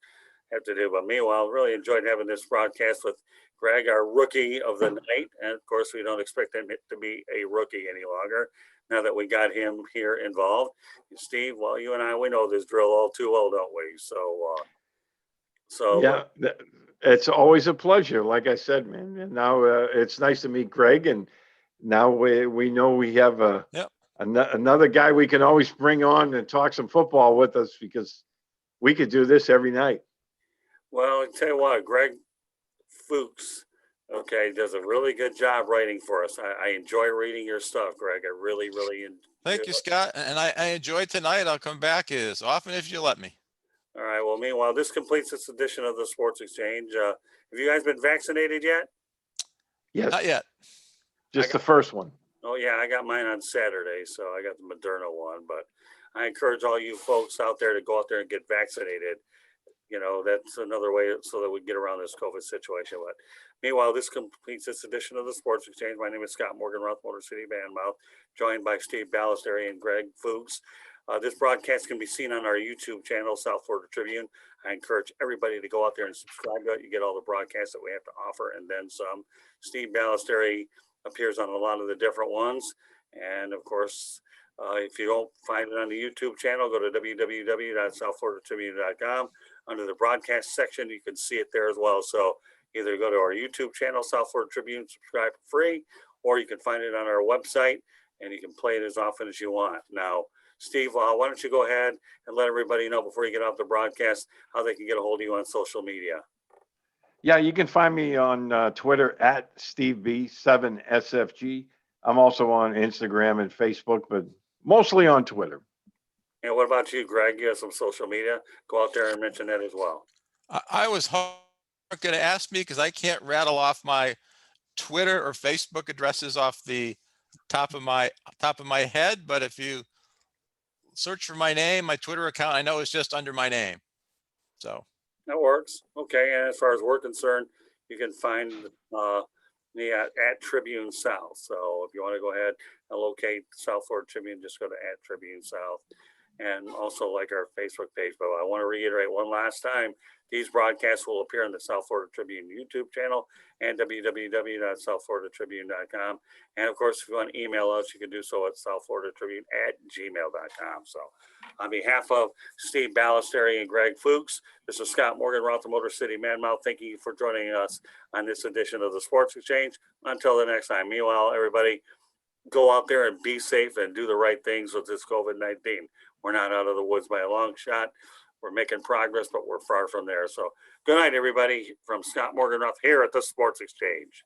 have to do. But meanwhile, really enjoyed having this broadcast with Greg, our rookie of the night. And of course, we don't expect him to be a rookie any longer now that we got him here involved. And Steve, well, you and I, we know this drill all too well, don't we? So
yeah, it's always a pleasure. Like I said, man. And now it's nice to meet Greg. And now we know we have another guy we can always bring on and talk some football with us, because we could do this every night.
Well, I tell you what, Greg Fuchs, does a really good job writing for us. I enjoy reading your stuff, Greg. I really enjoy.
Thank you, Scott. And I enjoyed tonight. I'll come back as often as you let me.
All right. Well, meanwhile, this completes this edition of the Sports Exchange. Have you guys been vaccinated yet?
Yes.
Not yet.
Just the first one.
Oh, yeah. I got mine on Saturday, so I got the Moderna one. But I encourage all you folks out there to go out there and get vaccinated. That's another way so that we get around this COVID situation. But meanwhile, this completes this edition of the Sports Exchange. My name is Scott Morgan, Roth Motor City Bandmouth, joined by Steve Balestrieri and Greg Fuchs. This broadcast can be seen on our YouTube channel, South Florida Tribune. I encourage everybody to go out there and subscribe to it. You get all the broadcasts that we have to offer and then some. Steve Balestrieri appears on a lot of the different ones. And of course, if you don't find it on the YouTube channel, go to www.southfloridatribune.com. Under the broadcast section, you can see it there as well. So Either go to our YouTube channel, South Florida Tribune, subscribe for free, or you can find it on our website and you can play it as often as you want. Now, Steve, why don't you go ahead and let everybody know before you get off the broadcast how they can get a hold of you on social media?
Yeah, you can find me on Twitter at SteveB7SFG. I'm also on Instagram and Facebook, but mostly on Twitter.
And what about you, Greg? You have some social media. Go out there and mention that as well.
I was going to ask me because I can't rattle off my Twitter or Facebook addresses off the top of my head, but if you search for my name, my Twitter account, I know it's just under my name. So
that works. Okay. And as far as we're concerned, you can find me at Tribune South. So if you want to go ahead and locate South Florida Tribune, just go to at Tribune South. And also like our Facebook page. But I want to reiterate one last time, these broadcasts will appear on the South Florida Tribune YouTube channel and www.southfloridatribune.com. And of course, if you want to email us, you can do so at southfloridatribune@gmail.com. So on behalf of Steve Balestrieri and Greg Fuchs, this is Scott Morgan, Route to Motor City Manmouth. Thank you for joining us on this edition of the Sports Exchange. Until the next time, meanwhile, everybody, go out there and be safe and do the right things with this COVID-19. We're not out of the woods by a long shot. We're making progress, but we're far from there. So good night, everybody, from Scott Morgan Ruff here at the Sports Exchange.